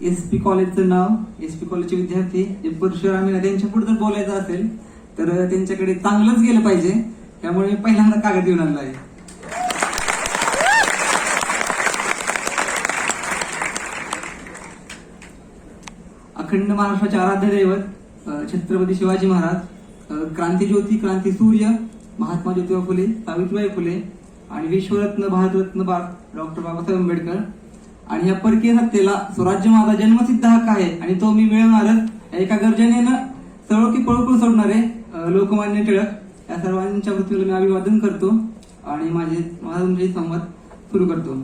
SP कॉलेजचं नाव, SP कॉलेजचे विद्यार्थी जे परशुरामी त्यांच्या पुढे जर बोलायचं असेल तर त्यांच्याकडे चांगलंच गेलं पाहिजे. त्यामुळे मी पहिल्यांदा कागद घेऊन आणला आहे. अखंड महाराष्ट्राचे आराध्य दैवत छत्रपती शिवाजी महाराज, क्रांतिज्योती, क्रांती सूर्य महात्मा ज्योतिबा फुले, सावित्रीबाई फुले आणि विश्वरत्न भारतरत्न डॉक्टर बाबासाहेब आंबेडकर. आणि ह्या परकीय सत्तेला स्वराज्य माझा जन्मसिद्ध हक्क आहे आणि तो मी मिळवणारच एका गर्जनेनं सळो की पळून सोडणारे लोकमान्य टिळक या सर्वांच्या वतीने मी अभिवादन करतो आणि माझा तुमचे संवाद सुरू करतो.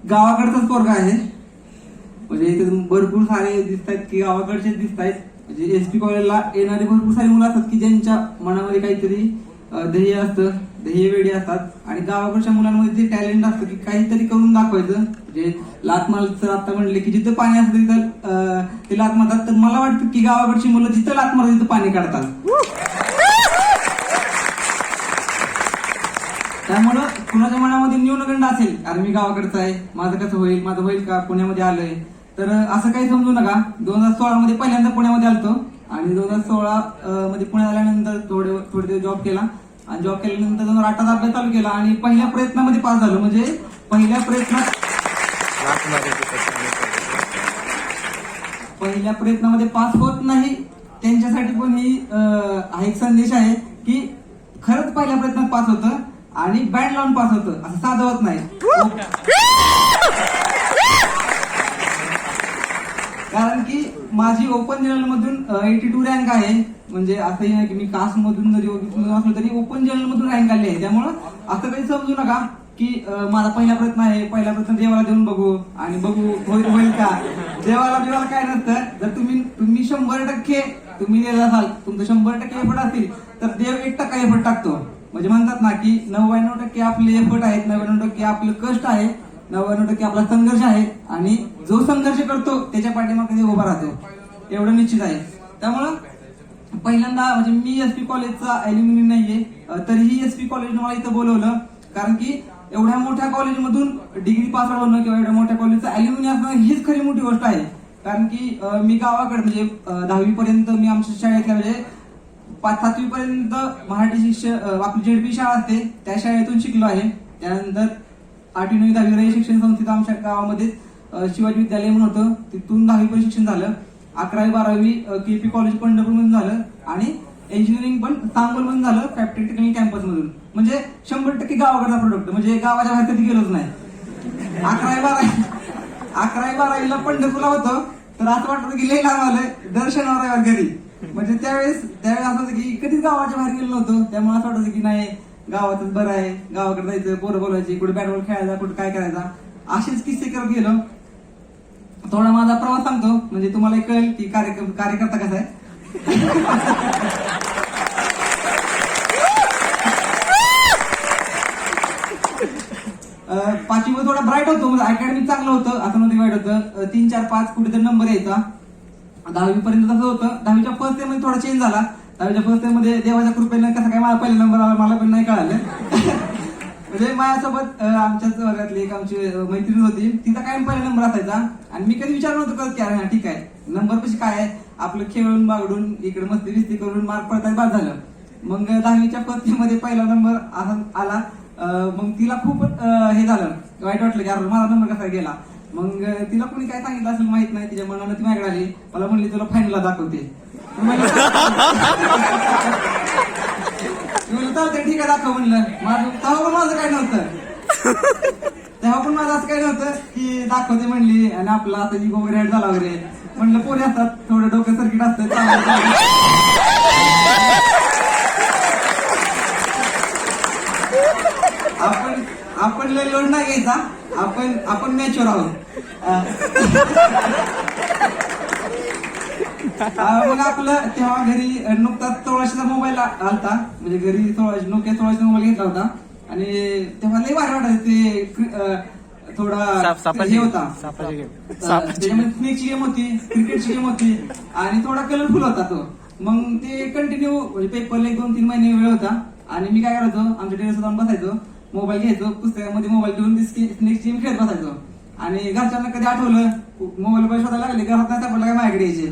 गावाकडचाच पोरगा आहे, म्हणजे इथे भरपूर सारे दिसत आहेत की गावाकडचे दिसत आहेत. म्हणजे एसपी कॉलेजला येणारे भरपूर सारे मुलं असतात की ज्यांच्या मनामध्ये काहीतरी ध्येय असतं, ध्येय वेळी असतात आणि गावाकडच्या मुलांमध्ये ते टॅलेंट असतं की काहीतरी करून दाखवायचं. म्हणजे लात मारत आता म्हणले की जिथं पाणी असतं तिथं ते लात मारतात. तर मला वाटतं की गावाकडची मुलं जिथं लात मारतात तिथं पाणी काढतात. त्यामुळं कुणाच्या मनामध्ये न्यूनगंड असेल, अरे मी गावाकडचं आहे, माझं कसं होईल, माझं होईल का, पुण्यामध्ये आलोय, तर असं काही समजू नका. 2016 मध्ये पहिल्यांदा पुण्यामध्ये आलतो आणि 2016 मध्ये पुण्यात आल्यानंतर थोडे दिवस जॉब केला आणि जॉब केल्यानंतर 2008 अभ्यास चालू केला आणि पहिल्या प्रयत्नामध्ये पास झालो. म्हणजे पहिल्या प्रयत्नामध्ये पास होत नाही त्यांच्यासाठी पण ही एक संदेश आहे की खरंच पहिल्या प्रयत्नात पास होतं आणि बँड लावून पास होतं, असं साधं होत नाही. कारण की माझी ओपन जनरल मधून 82 रँक आहे. म्हणजे असंही नाही की मी कास्ट मधून जरी असलो तरी ओपन जनरल मधून रँक आली आहे. त्यामुळं असं काही समजू नका की माझा पहिला प्रयत्न आहे, पहिला प्रयत्न देवाला देऊन बघू आणि बघू होईल का. देवाला काय नसतं. जर तुम्ही 100% तुम्ही दिला असाल, तुमचं 100% एफर्ट असतील तर देव 1% एफर्ट टाकतो. म्हणजे म्हणतात ना की 99% आपले एफर्ट आहेत, 99% आपलं कष्ट आहे, 99% आपला संघर्ष आहे आणि जो संघर्ष करतो त्याच्या पाठीमागे उभा राहतो, एवढं निश्चित आहे. त्यामुळं पहिल्यांदा म्हणजे मी एसपी कॉलेजचा अॅल्युमिनी नाहीये, तरीही एसपी कॉलेजने मला इथं बोलवलं. कारण की एवढ्या मोठ्या कॉलेजमधून डिग्री पास होणं किंवा एवढ्या मोठ्या कॉलेजचं अॅल्युमिनी असणं हीच खरी मोठी गोष्ट आहे. कारण की मी गावाकडे म्हणजे 10वी पर्यंत मी आमच्या शाळेतल्या म्हणजे 5-7वी पर्यंत मराठी शिक्षण आपली जेडपी शाळा असते त्या शाळेतून शिकलो आहे. त्यानंतर 8वी 9वी 10वी शिक्षण संस्थेत आमच्या गावामध्ये शिवाजी विद्यालय म्हणून होतं, तिथून 10वी पर्यंत शिक्षण झालं. 11वी 12वी केपी कॉलेज पंढरपूर मधून झालं आणि इंजिनिअरिंग पण सांगोल मधून झालं, फॅक्टरी टेक्निकल कॅम्पस मधून. म्हणजे 100% गावाकडचा प्रोडक्ट, म्हणजे गावाच्या बाहेर कधी गेलोच नाही. 11वी 12वीला पंढरपूरला होतो तर असं वाटतं की लई लांब आलंय, दर्शनावर घरी. म्हणजे त्यावेळेस असं होतं की कधीच गावाच्या बाहेर गेलो नव्हतो. त्यामुळे असं वाटतं की नाही गावातच बरं आहे, गावाकडे जायचं, पोरं बोलायची, कुठे बॅट बॉल खेळायचा, कुठे काय करायचा, असेच किस्से करत गेलो. थोडा माझा प्रवास सांगतो म्हणजे तुम्हाला कळेल की कार्यकर्ता कसा आहे. पाचवीमध्ये थोडा ब्राईट होतो, म्हणजे अकॅडमिक चांगलं होतं, असं मध्ये वाईट होतं. 3, 4, 5 कुठेतरी नंबर यायचा. 10वी पर्यंत तसं होतं. 10वीच्या फर्स्ट इयर मध्ये थोडा चेंज झाला. 10वीच्या फर्स्ट इयर मध्ये देवाच्या कृपेने कसा काय मला पहिला नंबर आला मला पण नाही कळालं. म्हणजे माझ्यासोबत आमच्याच वर्गातली एक आमची मैत्रीण होती, तिचा काय पहिला नंबर असायचा आणि मी कधी विचार नव्हतं करत की अरे ठीक आहे नंबर कशी काय आहे, आपलं खेळून बागडून इकडे मस्ती बिस्ती करून मार्क पडताना बाद झालं. मग 10वीच्या फर्स्ट इयर मध्ये पहिला नंबर आला. मग तिला खूप हे झालं, वाईट वाटलं की अरे माझा नंबर कसा गेला. मग तिला कोणी काय सांगितलं असेल माहित नाही, तिच्या मनानं ती माझ्याकडे आली, मला म्हणली तुला फायनलला दाखवते. चालतंय ठीक आहे दाखव म्हणलं. तेव्हा पण माझं काय नव्हतं, असं काय नव्हतं की दाखवते म्हणली आणि आपला असं इगो वगैरे झाला वगैरे. म्हणलं पोरी असतात, थोडं डोकं सर्किट असतं. आपण लय लोड नाही घ्यायचा, आपण मॅच्युअर आहोत. मग आपलं तेव्हा घरी नुकताच 1600चा मोबाईल आलता, म्हणजे घरी नोकिया 1600 मोबाईल घेतला होता आणि तेव्हा लय भारी वाटायचं. ते थोडा हे होता, त्याच्यामध्ये स्नेकची गेम होती, क्रिकेटची गेम होती आणि थोडा कलरफुल होता तो. मग ते कंटिन्यू म्हणजे पेपरला 1-2-3 महिने वेळ होता आणि मी काय करायचो, आमच्या टेरेसवर जाऊन बसायचो, मोबाईल घ्यायचो, पुस्तकामध्ये मोबाईल ठेवून स्नेकची गेम खेळत बसायचो आणि घरच्यांना कधी आठवलं मोबाईल पैसे शोधायला लागले घरात नाही सापडला काय माझ्याकडे यायचे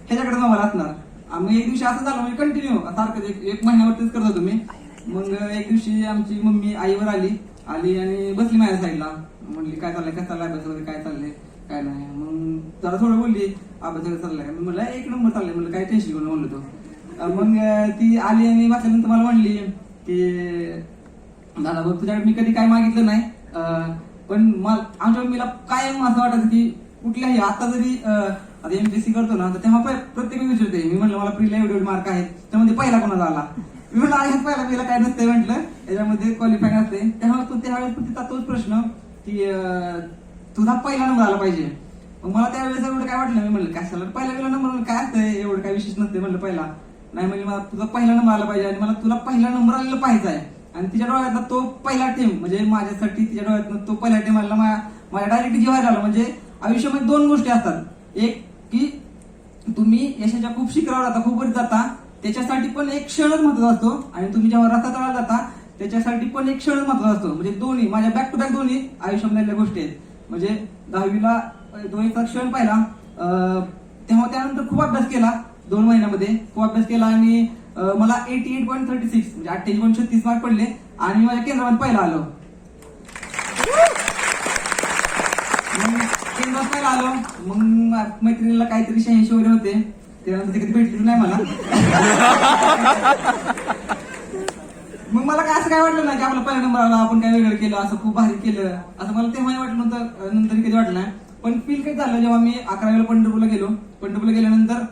ह्याच्याकडे मोबाईल असणार. मग एक दिवशी असं झालं म्हणजे कंटिन्यू सारखं एक महिन्यावरतीच करत होतो मी. मग एक दिवशी आमची मम्मी आईवर आली आणि बसली माझ्या साईडला. म्हणली काय चाललंय काय चाललंय अभ्यास वगैरे काय चाललंय काय नाही. मग जरा थोडं बोलली अभ्यास वगैरे चाललाय का. मी म्हणलं एक नंबर चाललाय म्हणलं काय टेन्शन घेऊन म्हणलो तो. मग ती आली आणि बसल्यानंतर मला म्हणली की दादा बघ तुझ्याकडे मी कधी काय मागितलं नाही पण आमच्या मम्मीला कायम असं वाटत की कुठल्याही आता जरी आता एमपीएससी करतो ना तर तेव्हा प्रत्येक विचारते. मी म्हणलं मला प्रीला एवढे माझ्क आहेत त्यामध्ये पहिला कोणाचा आला. मी म्हणलं आहे पहिला पहिला काय नसते म्हटलं याच्यामध्ये क्वालिफाय असते. तेव्हा त्यावेळेस तिचा तोच प्रश्न की तुझा पहिला नंबर आला पाहिजे. मग मला त्यावेळेस एवढं काय वाटलं. मी म्हणलं काय झालं पहिला नंबर काय असतंय एवढं काय विशेष नसते म्हणलं पहिला नाही म्हणजे मला तुझा पहिला नंबर आला पाहिजे आणि मला तुला पहिला नंबर आलेला पाहिजे आहे. आणि तिच्या डोळ्यातला तो पहिला टीम म्हणजे माझ्यासाठी तिच्या डोळ्यातनं तो पहिला टीम आला माझ्या डायरेक्ट जीवायला आला. म्हणजे आयुष्यामध्ये दोन गोष्टी असतात. एक की तुम्ही यशाच्या खूप शिखरावर जाता खूप वर जाता त्याच्यासाठी पण एक क्षणच महत्वाचा असतो आणि तुम्ही जेव्हा रस्ता तळाला जाता त्याच्यासाठी पण एक क्षणच महत्वाचा असतो. म्हणजे दोन्ही माझ्या बॅक टू बॅक दोन्ही आयुष्यामधल्या गोष्टी आहेत. म्हणजे 10वीला तो एक क्षण पाहिला तेव्हा त्यानंतर खूप अभ्यास केला 2 महिन्यामध्ये खूप अभ्यास केला आणि मला 88.36 म्हणजे 88.36 मार्क पडले आणि माझ्या केंद्रामध्ये पहिला आलो. केंद्रात पहिला आलो. मग मैत्रिणीला काहीतरी 86 वगैरे होते त्यानंतर ते कधी भेटलीच नाही मला. मग मला काय असं काय वाटलं नाही की आपला पहिला नंबर आला आपण काय वेगळं केलं असं खूप भारी केलं असं मला तेव्हाही वाटलं नव्हतं. नंतर कधी वाटलं नाही. पण फील काही झालं जेव्हा मी 11वीला पंढरपूरला गेल्यानंतर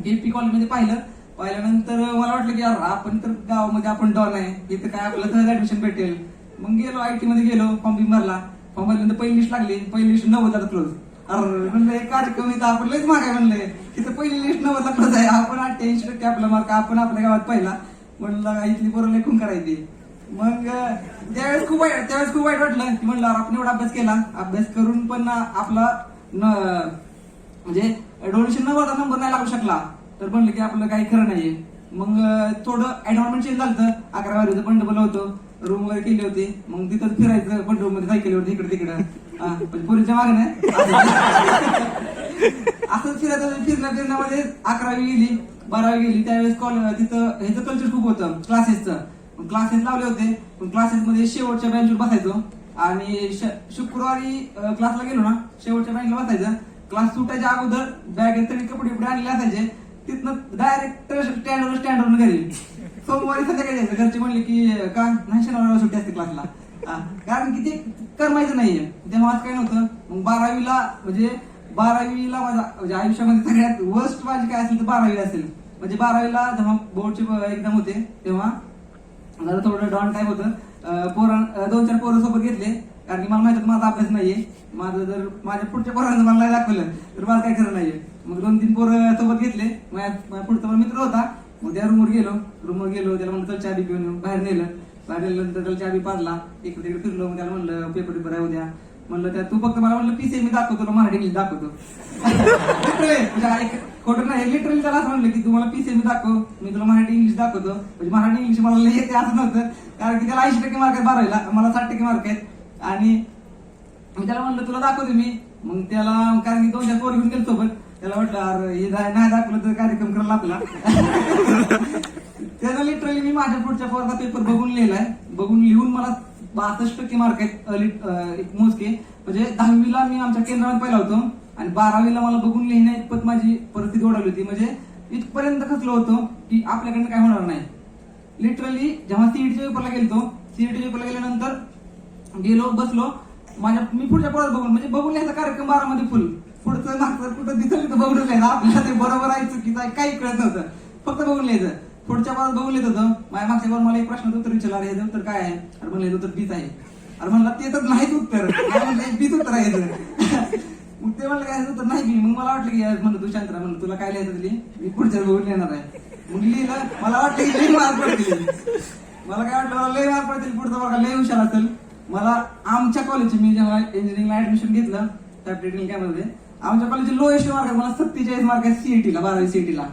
केपी कॉलेजमध्ये पाहिल्यानंतर मला वाटलं की यार आपण तर गावामध्ये आपण डॉन आहे इथं काय आपल्याला सहज ऍडमिशन भेटेल. मग गेलो आयटी मध्ये गेलो फॉर्म भरल्यानंतर पहिली लिस्ट लागली. पहिली लिस्ट 90 क्लोज. अरे म्हणलं एक कार्यक्रम इथं आपण लयच मागाय म्हणलंय तिथं पहिली लिस्ट 90 क्लोज आहे आपण 88% आपला मार्क आपण आपल्या गावात पहिला म्हणलं इथली पोरं लेखून करायची. मग त्यावेळेस खूप वाईट वाटलं की म्हणलं आपण एवढा अभ्यास करून पण आपला म्हणजे डोनेशन न भरता नंबर नाही लागू शकला तर म्हणलं की आपलं काही खरं नाहीये. मग थोडं एन्व्हायरमेंट चेंज झालं. 11वी पंढरपूरला होतो रूम वगैरे केली होती. मग तिथंच फिरायचं पंढरपूरमध्ये सायकलीवरती इकडे तिकडं पुरीच्या मागण्या असंच फिरण्यामध्ये 11वी गेली 12वी गेली. त्यावेळेस तिथं ह्याचं कल्चर खूप होतं क्लासेसचं. क्लासेस लावले होते पण क्लासेसमध्ये शेवटच्या बेंचवर बसायचो आणि शुक्रवारी क्लासला गेलो ना शेवटच्या बेंचला बसायचं. क्लास सुटायच्या अगोदर बॅगेत तरी कपडे आणले असायचे तिथनं डायरेक्ट स्टँडवर घरी. सोमवारी संध्याकाळी जायचं. घरचे म्हणले की का नाही शनिवार सुट्टी असते क्लासला कारण की ते करमायचं नाहीये तेव्हा आज काही नव्हतं. मग 12वीला माझा म्हणजे आयुष्यामध्ये सगळ्यात वर्स्ट माझी काय असेल तर 12वी असेल. म्हणजे 12वीला जेव्हा बोर्डचे एक्झाम होते तेव्हा जरा थोडं डॉन टाईप होतं. 2-4 पोरं सोबत घेतले कारण की मला माहिती होतं माझा अभ्यास नाहीये. माझं जर माझ्या पुढच्या पोरांचं मला नाही दाखवलं तर मला काय खरं नाहीये. मग 2-3 पोरं सोबत घेतले. माझ्या पुढचा मित्र होता. मग त्या रूमवर गेलो त्याला म्हणलं चल चहा बी घेऊन बाहेर नेल्यानंतर त्याला चहा बी पाजला इकडे तिकडे फिरलो. मग त्याला म्हणलं पेपर आहे उद्या म्हणलं त्या तू फक्त मला म्हणलं पीसीए मी दाखवतो मराठी इंग्लिश दाखवतो. खोटं नाही लिटरली त्याला असं म्हणलं की तुम्हाला पीसीए मी दाखव मी तुला मराठी इंग्लिश दाखवतो. म्हणजे मराठी इंग्लिश मला येते असं नव्हतं कारण की त्याला 80% मार्क आहेत 12वीला मला 60% मार्क आहेत. आणि मी त्याला म्हणलं तुला दाखवतो मी. मग त्याला कारण की 2-4 पोर घेऊन गेलो सोबत त्याला म्हटलं अरे हे नाही दाखवलं तर कार्यक्रम करायला आपला. त्यानं लिटरली मी माझ्या पुढच्या पोराचा पेपर बघून लिहून मला 62% मार्क आहेत मोजके. म्हणजे 10वीला मी आमच्या केंद्रामध्ये पहिला होतो आणि 12वीला मला बघून लिहिण्या इतपत माझी परिस्थिती ओढवली होती. म्हणजे इथपर्यंत खचलो होतो की आपल्याकडनं काय होणार नाही. लिटरली जेव्हा सीईटीच्या पेपरला गेल्यानंतर गेलो बसलो मी पुढच्या पोरात बघून लिहायचा कार्यक्रम 12मध्ये फुल पुढचं मागचं कुठं दिसलं तर बघून लिहायचं आपल्याला ते बरोबर आहे चुकीचं आहे काही कळत नव्हतं फक्त बघून लिहायचं. पुढच्या पास बघून लिहित होतं. माझ्या मागच्या वर मला एक प्रश्न उत्तर विचारला हे उत्तर काय आहे अरे म्हणलं हे उत्तर बीच आहे. अरे म्हणलं ते तर नाहीच उत्तर म्हणलं बीच उत्तर आहे. मग ते म्हणलं काय उत्तर नाही बी. मग मला वाटलं की म्हणलं तू शांत म्हणलं तुला काय लिहायचं दिली मी पुढच्या बघून लिहिणार आहे. मग लिहिलं मला वाटलं की लई मार्क पडतील. मला काय वाटलं मला लई मार्क पडतील पुढचा वर्ग लई हुशार असेल. मला आमच्या कॉलेजचे मी जेव्हा इंजिनिअरिंगला ऍडमिशन घेतलं त्या टेक्निकल कॅम्पमध्ये आमच्या कॉलेजचे लोएस्ट मार्क आहे. मला 47 मार्क आहे सीईटीला 12वी सीईटीला.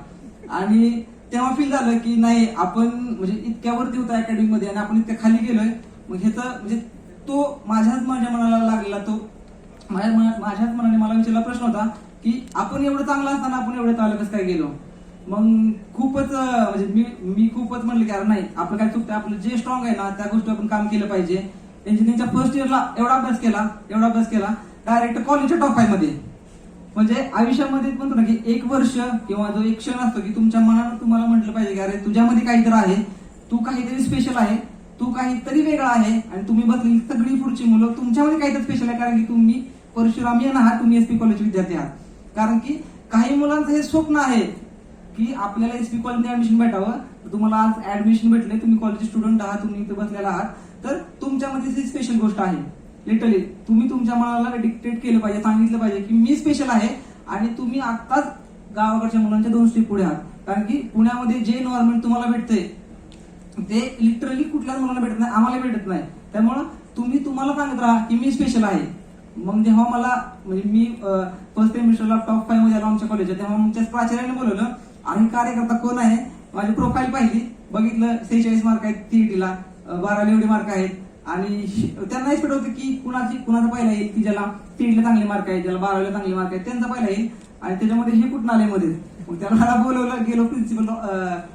आणि तेव्हा फील झालं की नाही आपण म्हणजे इतक्या वरती होतो अकॅडमी मध्ये आणि आपण इतक्या खाली गेलोय. मग ह्याचा म्हणजे तो माझ्याच माझ्या मनाला लागलेला तो माझ्याच मनाने मला विचारला प्रश्न होता की आपण एवढं चांगलं असताना आपण एवढं चांगलं कसं काय गेलो. मग खूपच म्हणजे मी खूपच म्हणलं की अरे नाही, आपलं काय चुकतं, आपलं जे स्ट्रॉंग आहे ना त्या गोष्टी आपण काम केलं पाहिजे. इंजिनिअरिंगच्या फर्स्ट इयरला एवढा अभ्यास केला डायरेक्ट कॉलेजच्या टॉप 5 मध्ये. म्हणजे आयुष्यामध्ये म्हणतो ना की एक वर्ष किंवा जो एक क्षण असतो की तुमच्या मनानं तुम्हाला म्हटलं पाहिजे की अरे तुझ्यामध्ये काहीतरी आहे, तू काहीतरी स्पेशल आहे, तू काहीतरी वेगळा आहे. आणि तुम्ही बसलेली सगळी पुढची मुलं तुमच्यामध्ये काहीतरी स्पेशल आहे, कारण की तुम्ही परशुरामियन आहात, तुम्ही एसपी कॉलेज विद्यार्थी आहात. कारण की काही मुलांचं हे स्वप्न आहे की आपल्याला एसपी कॉलेजमध्ये ऍडमिशन भेटावं. तुम्हाला आज ऍडमिशन भेटले, तुम्ही कॉलेज स्टुडंट आहात, तुम्ही इथे बसलेला आहात, तर तुमच्यामध्ये ही स्पेशल गोष्ट आहे. लिटरली तुम्ही तुमच्या मनाला डिक्टेट केलं पाहिजे, सांगितलं पाहिजे की मी स्पेशल आहे. आणि तुम्ही आत्ताच गावाकडच्या मुलांच्या 2 स्टेप पुढे आहात. कारण की पुण्यामध्ये जे एन्व्हायरमेंट तुम्हाला भेटतंय ते लिटरली कुठल्याच मुलांना भेटत नाही, आम्हाला भेटत नाही. त्यामुळं तुम्ही तुम्हाला सांगत राहा की मी स्पेशल आहे. मग जेव्हा मला म्हणजे मी फर्स्ट सेमिस्टरला टॉप 5 मध्ये आलो आमच्या कॉलेजच्या, तेव्हा आमच्या प्राचार्याने बोलवलं आणि कार्यकर्ता कोण आहे, माझी प्रोफाईल पाहिली, बघितलं 46 मार्क आहेत सीईटीला, 12ला एवढे मार्क आहेत. आणि त्यांना एक्सपेक्ट होतं की कुणाचा पहिला येईल, की ज्याला सीईटीला चांगले मार्क आहेत, ज्याला 12ला चांगले मार्क आहेत त्यांचा पहिला येईल. आणि त्याच्यामध्ये हे कुठं आले मध्ये. मग त्याला मला बोलवलं, गेलो प्रिन्सिपल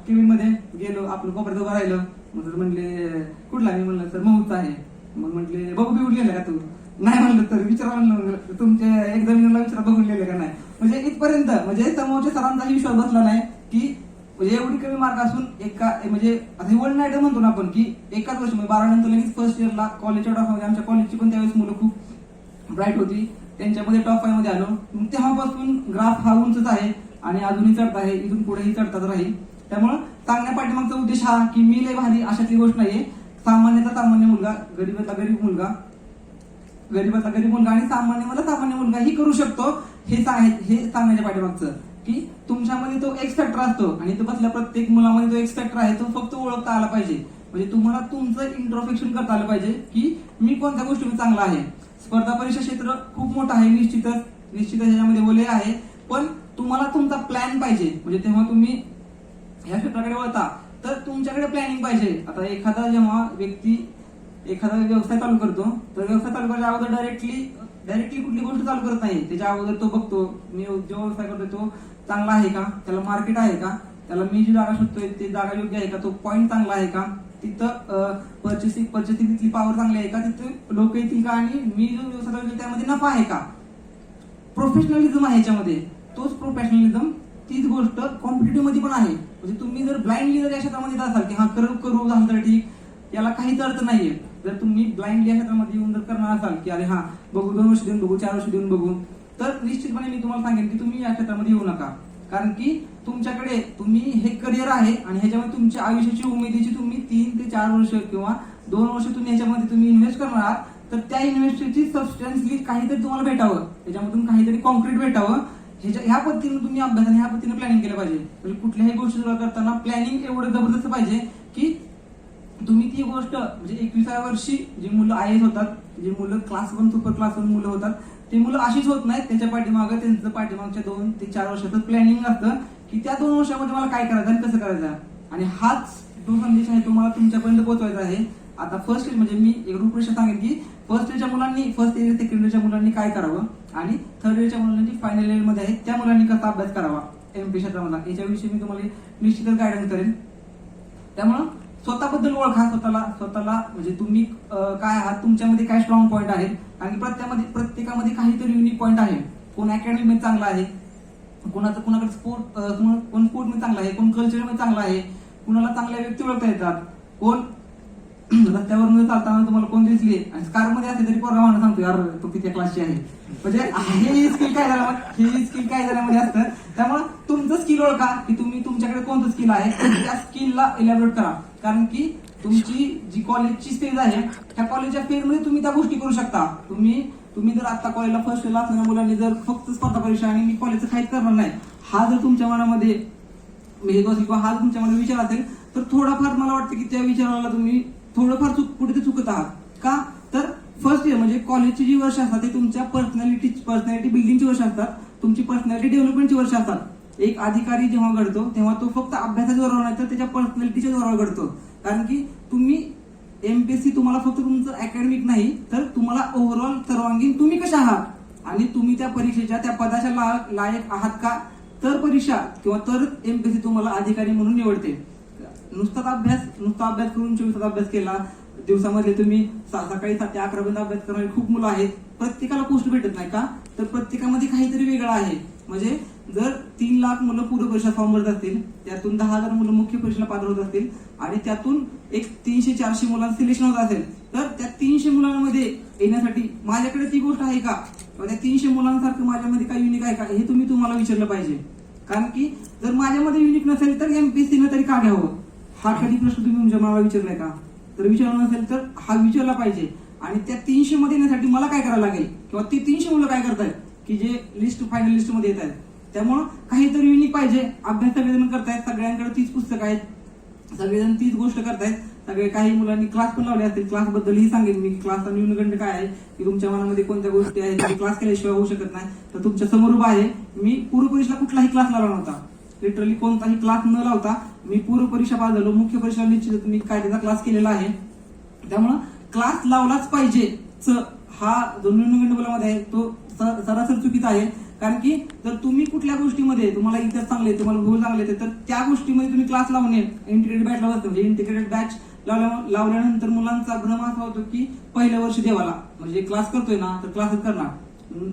केबिन मध्ये गेलो, आपलं कोपऱ्यात उभं राहिलं. मग म्हणले कुठला, मी म्हणलं सर महूचा आहे. मग म्हटले बघू बी उठलेलं का तू, नाही म्हणलं तर विचारा, म्हणलं तुमच्या एक्झामिनरला विचारा बघून लिहिले का नाही. म्हणजे इथपर्यंत म्हणजे समोरच्या सरांचाही विश्वास बसला नाही की म्हणजे एवढी कमी मार्क असून एका म्हणजे आता वन नाईट म्हणतो ना आपण की एकाच वर्ष म्हणजे 12 नंतर लगेच फर्स्ट इयरला कॉलेजच्या टॉप मध्ये, आमच्या कॉलेजची पण त्यावेळेस मुलं खूप ब्राईट होती, त्यांच्यामध्ये टॉप 5 मध्ये आलो. मग तेव्हापासून ग्राफ हा उंचच आहे आणि अजूनही चढत आहे, इथून पुढेही चढतच राहील. त्यामुळं सांगण्या पाठीमागचा उद्देश हा की मी लय भारी अशातली गोष्ट नाहीये. सामान्यचा सामान्य मुलगा, गरीबातला गरीब मुलगा आणि सामान्य मुलगा ही करू शकतो. हे सांगण्याच्या पाठीमागचं की तुमच्यामध्ये तो एक्स फॅक्टर असतो आणि तो बसल्या प्रत्येक मुलामध्ये तो एक्स फॅक्टर आहे, तो फक्त ओळखता आला पाहिजे. म्हणजे तुम्हाला तुमचं इंट्रोस्पेक्शन करता आलं पाहिजे की मी कोणत्या गोष्टीमध्ये चांगला आहे. स्पर्धा परीक्षा क्षेत्र खूप मोठं आहे, निश्चितच ह्याच्यामध्ये ओले आहे, पण तुम्हाला तुमचा प्लॅन पाहिजे. म्हणजे तेव्हा तुम्ही ह्या क्षेत्राकडे वळता तर तुमच्याकडे प्लॅनिंग पाहिजे. आता एखादा जेव्हा व्यक्ती एखादा व्यवसाय चालू करतो तर व्यवसाय चालू करायच्या अगोदर डायरेक्टली कुठली गोष्ट चालू करत नाही. त्याच्या अगोदर तो बघतो मी जो व्यवसाय करतोय तो चांगला आहे का, त्याला मार्केट आहे का, त्याला मी जी जागा शोधतोय ती जागा योग्य आहे का, तो पॉईंट चांगला आहे का, तिथं पर्चेसिंग तिथली पॉवर चांगली आहे का, तिथे लोक येतील का, आणि मी जो व्यवसाय करतोय त्यामध्ये नफा आहे का. प्रोफेशनलिझम आहे याच्यामध्ये. तोच प्रोफेशनलिझम तीच गोष्ट कॉम्पिटिटिव्ह मध्ये पण आहे. म्हणजे तुम्ही जर ब्लाइंडली जर या क्षेत्रामध्ये असाल की हा करू झालं तर ठीक, याला काहीच अर्थ नाहीये. जर तुम्ही ब्लाइंडली या क्षेत्रामध्ये येऊन जर करणार असाल की अरे हा बघू 2 वर्ष देऊन बघू 4 वर्ष देऊन बघू, तर निश्चितपणे मी तुम्हाला सांगेन की तुम्ही या क्षेत्रामध्ये येऊ नका. कारण की तुमच्याकडे हे करिअर आहे आणि ह्याच्यामध्ये तुमच्या आयुष्याची उमेदीची तुम्ही 3 ते 4 वर्ष किंवा 2 वर्ष तुम्ही ह्याच्यामध्ये तुम्ही इन्व्हेस्ट करणार आहात, तर त्या इन्व्हेस्टची सबस्टन्सली काहीतरी तुम्हाला भेटावं, त्याच्यामधून काहीतरी कॉन्क्रीट भेटावं. ह्या पद्धतीने तुम्ही अभ्यास आणि ह्या पद्धतीने प्लॅनिंग केलं पाहिजे. म्हणजे कुठल्याही गोष्टी करताना प्लॅनिंग एवढं जबरदस्त पाहिजे की तुम्ही ती गोष्ट म्हणजे 21व्या वर्षी जी मुलं आयएस होतात, जी मुलं क्लास 1 सुपर क्लास 1 मुलं होतात, ते मुलं अशीच होत नाहीत. त्याच्या पाठीमागं त्यांचं पाठीमागच्या 2 ते 4 वर्षाचं प्लॅनिंग असतं की त्या 2 वर्षामध्ये मला काय करायचं आणि कसं करायचं. आणि हाच जो संदेश आहे तो मला तुमच्यापर्यंत पोहोचवायचा आहे. आता फर्स्ट इयर म्हणजे मी एक रूपरेषा सांगेन की फर्स्ट इयरच्या मुलांनी, फर्स्ट इयर सेकंड इयरच्या मुलांनी काय करावं आणि थर्ड इयरच्या मुलांनी फायनल इयर मध्ये आहेत त्या मुलांनी कसा अभ्यास करावा एमपी क्षेत्रामध्ये, याच्याविषयी मी तुम्हाला निश्चितच गायडन्स करेन. त्यामुळं स्वतःबद्दल ओळखा, स्वतःला म्हणजे तुम्ही काय आहात, तुमच्यामध्ये काय स्ट्रॉंग पॉईंट आहेत. आणि प्रत्येकामध्ये काहीतरी युनिक पॉईंट आहे. कोण अकॅडमिक मध्ये चांगला आहे, कोणाकडे कोण स्पोर्ट मध्ये चांगला आहे, कोण कल्चर मध्ये चांगला आहे, कुणाला चांगल्या व्यक्ती ओळखता येतात, कोण रस्त्यावर चालताना तुम्हाला कोण दिसली आणि कार मध्ये असते तरी पोरगा म्हणून सांगतो यार तो किती क्लासची आहे. म्हणजे हे स्किल काय झाल्यामध्ये असतं. त्यामुळे तुमचं स्किल ओळखा की तुम्ही तुमच्याकडे कोणतं स्किल आहे, त्या स्किलला इलॅबोरेट करा. कारण की तुमची जी कॉलेजची फेज आहे त्या कॉलेजच्या फेज मध्ये तुम्ही त्या गोष्टी करू शकता. तुम्ही जर आता कॉलेजला फर्स्ट इयरला असलेल्या मुलांनी जर फक्त स्पर्धा परीक्षा आणि मी कॉलेजचं काहीच करणार नाही हा जर तुमच्या मनामध्ये किंवा हा तुमच्या मनात विचार असेल तर थोडाफार मला वाटतं की त्या विचाराला तुम्ही थोडंफार कुठे चुकत आहात. का तर फर्स्ट इयर म्हणजे कॉलेजची जी वर्ष असतात ते तुमच्या पर्सनॅलिटी बिल्डिंगची वर्ष असतात, तुमची पर्सनॅलिटी डेव्हलपमेंटची वर्ष असतात. एक अधिकारी जेव्हा घडतो तेव्हा तो फक्त अभ्यासाच्या जोरावर नाही तर त्याच्या पर्सनॅलिटीच्या जोरावर घडतो. कारण की तुम्ही एमपीएससी तुम्हाला फक्त तुमचं अकॅडमिक नाही तर तुम्हाला ओव्हरऑल सर्वांगीण तुम्ही कशा आहात आणि तुम्ही त्या परीक्षेच्या त्या पदाच्या लायक आहात का, तर परीक्षा किंवा तर एमपीएससी तुम्हाला अधिकारी म्हणून निवडते. नुसता अभ्यास करून 24 तास अभ्यास केला, दिवसामध्ये तुम्ही सकाळी 7 ते 11 पर्यंत अभ्यास करणारी खूप मुलं आहेत, प्रत्येकाला पोस्ट भेटत नाही का, तर प्रत्येकामध्ये काहीतरी वेगळं आहे. म्हणजे जर 3 लाख मुलं पूर्व परीक्षा फॉर्म भरत असतील, त्यातून 10,000 मुलं मुख्य परीक्षेला पात्र होत असतील आणि त्यातून एक 300-400 मुलांचं सिलेक्शन होत असेल, तर त्या 300 मुलांमध्ये येण्यासाठी माझ्याकडे ती गोष्ट आहे का, किंवा त्या 300 मुलांसारखं माझ्यामध्ये काही युनिक आहे का, हे तुम्हाला विचारलं पाहिजे. कारण की जर माझ्यामध्ये युनिक नसेल तर एमपीएससीनं तरी का घ्यावं, हा कधी प्रश्न तुम्ही मला विचारलाय का, तर विचारला नसेल तर हा विचारला पाहिजे. आणि त्या 300 मध्ये येण्यासाठी मला काय करायला लागेल, किंवा ती 300 मुलं काय करतायत की जे फायनल लिस्ट मध्ये येत आहेत. त्यामुळं काहीतरी युनिक पाहिजे. अभ्यास सगळेजण करतायत, सगळ्यांकडे 30 पुस्तकं आहेत, सगळेजण 30 गोष्ट करतायत, सगळे. काही मुलांनी क्लास पण लावले असतील, क्लास बद्दलही सांगेन मी. क्लासचा न्यूनगंड काय आहे की तुमच्या मनामध्ये कोणत्या गोष्टी आहेत, क्लास केल्याशिवाय होऊ शकत नाही. तर तुमच्या समोर उभा आहे, मी पूर्व परीक्षेला कुठलाही क्लास लावला नव्हता, लिटरली कोणताही क्लास न लावता मी पूर्व परीक्षा पास झालो. मुख्य परीक्षा निश्चित मी कायद्याचा क्लास केलेला आहे. त्यामुळं क्लास लावलाच पाहिजे हा जो न्यूनगंड आहे तो सरासर चुकीचा आहे. कारण की जर तुम्ही कुठल्या गोष्टीमध्ये तुम्हाला इतिहास चांगले, तुम्हाला भूगोल चांगले, तर त्या गोष्टीमध्ये तुम्ही क्लास लावणे, इंटिग्रेटेड बॅच लावतो, म्हणजे इंटिग्रेटेड बॅच लावल्यानंतर मुलांचा भ्रम असा होतो की पहिल्या वर्षी देवाला म्हणजे क्लास करतोय ना तर क्लासच करणार,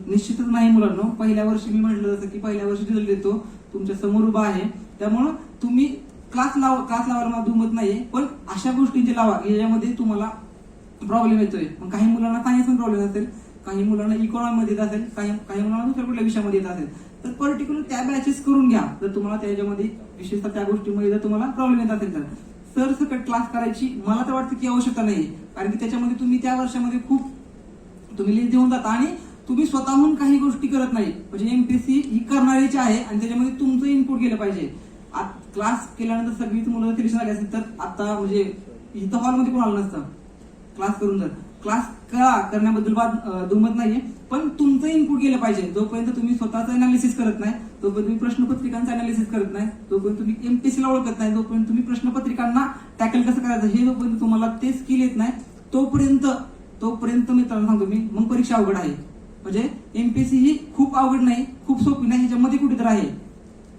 निश्चितच नाही मुलांना. पहिल्या वर्षी मी म्हटलं जसं की पहिल्या वर्षी रिझल्ट देतो, तुमच्या समोर उभा आहे. त्यामुळं तुम्ही क्लास लावायला मला दुमत नाहीये, पण अशा गोष्टींचे लावा याच्यामध्ये तुम्हाला प्रॉब्लेम येतोय. मग काही मुलांना सायन्स मध्ये प्रॉब्लेम असेल, काही मुलांना इकॉनॉमी मध्ये येत असेल, काही मुलांना दुसऱ्या कुठल्या विषयामध्ये येत असेल, तर पर्टिक्युलर त्या बॅचेस करून घ्या. जर तुम्हाला त्याच्यामध्ये विशेषतः त्या गोष्टीमध्ये जर तुम्हाला प्रॉब्लेम येत असेल तर सरसकट क्लास करायची मला तर वाटतं की आवश्यकता नाही. कारण की त्याच्यामध्ये तुम्ही त्या वर्षामध्ये खूप तुम्ही लिस्ट देऊन जाता आणि तुम्ही स्वतःहून काही गोष्टी करत नाही. म्हणजे एमपीएससी ही करणारीची आहे आणि त्याच्यामध्ये तुमचं इनपुट गेलं पाहिजे. क्लास केल्यानंतर सगळीच मुलं सिलेक्शन झाली असेल तर आता म्हणजे इथं हॉलमध्ये कोण आलं नसतं क्लास करून. तर क्लास करण्याबद्दल दुमत नाहीये, पण तुमचं इनपुट गेलं पाहिजे. जोपर्यंत तुम्ही स्वतःचं अनालिसिस करत नाही, तोपर्यंत तुम्ही प्रश्नपत्रिकांचं अनालिसिस करत नाही, तोपर्यंत तुम्ही एमपीएससीला ओळखत नाही, जोपर्यंत तुम्ही प्रश्नपत्रिकांना टॅकल कसं करायचं हे जोपर्यंत तुम्हाला ते स्किल येत नाही, तोपर्यंत मित्रांनो सांगतो मी, मग परीक्षा अवघड आहे. म्हणजे एमपीएससी ही खूप अवघड नाही, खूप सोपी नाही, ह्याच्यामध्ये कुठेतरी आहे,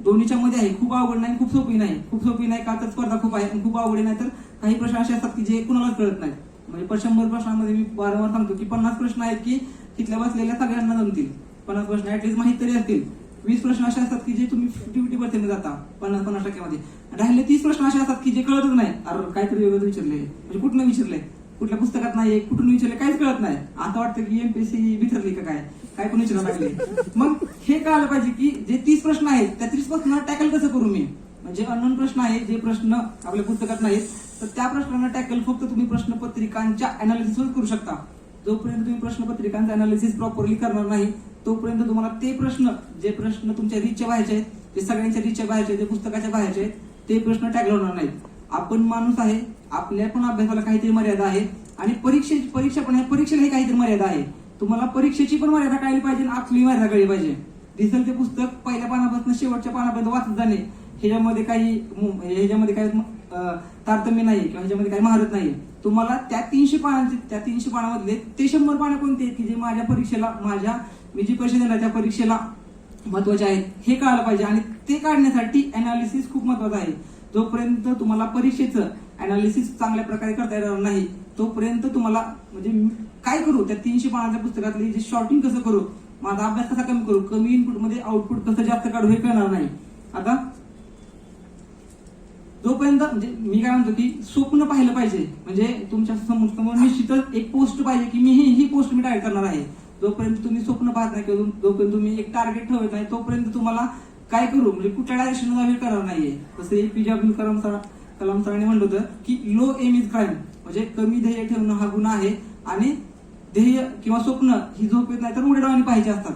दोन्हीच्या मध्ये आहे. खूप अवघड नाही, खूप सोपी नाही. खूप सोपी नाही का तर स्पर्धा खूप आहे, खूप अवघड नाही तर काही प्रश्न असे असतात की जे कुणालाच कळत नाहीत. म्हणजे 100 प्रश्नांमध्ये मी वारंवार सांगतो की 50 प्रश्न आहेत की तिथल्या बसलेल्या सगळ्यांना जमतील. 50 प्रश्न ऍटलीस्ट माहित तरी असतील. 20 प्रश्न असे असतात की जे तुम्ही 50% जाता 50% राहिले 30 प्रश्न असे असतात की जे कळतच नाही. अरे काहीतरी वेगळं विचारले, म्हणजे कुठनं विचारलंय, कुठल्या पुस्तकात नाही, कुठून विचारले काहीच कळत नाही. आता वाटतं की एमपीएससी विचारली का काय कोणी विचारायला लागले. मग हे कळालं पाहिजे की जे 30 प्रश्न आहेत त्या 30 प्रश्न टॅकल कसं करू मी. म्हणजे अननोन प्रश्न आहेत जे प्रश्न आपल्या पुस्तकात नाहीत, तर त्या प्रश्नांना टॅकल फक्त तुम्ही प्रश्नपत्रिकांच्या अनालिसिसवर करू शकता. जोपर्यंत तुम्ही प्रश्नपत्रिकांचं अनालिसिस प्रॉपरली करणार नाही, तोपर्यंत तुम्हाला ते जे प्रश्न तुमच्या रीचच्या बाहेरचे आहेत, ते सगळ्यांच्या रीचच्या बाहेरचे आहेत, ते पुस्तकाच्या बाहेरचे आहेत, ते प्रश्न टॅकल होणार नाहीत. आपण माणूस आहे, आपल्या पण अभ्यासाला काहीतरी मर्यादा आहे आणि परीक्षेलाही काहीतरी मर्यादा आहे. तुम्हाला परीक्षेची पण मर्यादा कळली पाहिजे आणि आपली मर्यादा कळली पाहिजे. दिसेल ते पुस्तक पहिल्या पानापासून शेवटच्या पानापर्यंत वाचत जाणे ह्याच्यामध्ये काही तारतम्य नाही किंवा ह्याच्यामध्ये काही महारत नाही. तुम्हाला त्या 300 पानामधले ते 100 पानं कोणते की जे माझ्या परीक्षेला मी जी परीक्षा देणार त्या परीक्षेला महत्वाचे आहेत हे कळायला पाहिजे. आणि ते काढण्यासाठी अनालिसिस खूप महत्वाचं आहे. जोपर्यंत तुम्हाला परीक्षेचं अनालिसिस चांगल्या प्रकारे करता येणार नाही, तोपर्यंत तुम्हाला म्हणजे काय करू, त्या 300 पानाच्या पुस्तकातले जे शॉर्टिंग कसं करू, माझा अभ्यास कसा कमी करू, कमी इनपुट मध्ये आउटपुट कसं जास्त काढू हे कळणार नाही. आता जोपर्यंत म्हणजे मी काय म्हणतो की स्वप्न पाहिलं पाहिजे. म्हणजे तुमच्या समोर निश्चितच एक पोस्ट पाहिजे की मी ही पोस्ट मी टार्गेट करणार आहे. जोपर्यंत तुम्ही स्वप्न पाहत नाही किंवा जोपर्यंत तुम्ही एक टार्गेट ठेवत नाही, तोपर्यंत तुम्हाला काय करू म्हणजे कुठल्या डायरेक्शन जावे करणार नाहीये. जसं एपीजे अब्दुल कलाम सरांनी म्हणलं होतं की लो एम इज क्राईम, म्हणजे कमी ध्येय ठेवणं हा गुन्हा आहे आणि ध्येय किंवा स्वप्न ही झोप येत नाही तर उघड्या डोळ्यांनी पाहिजे असतात.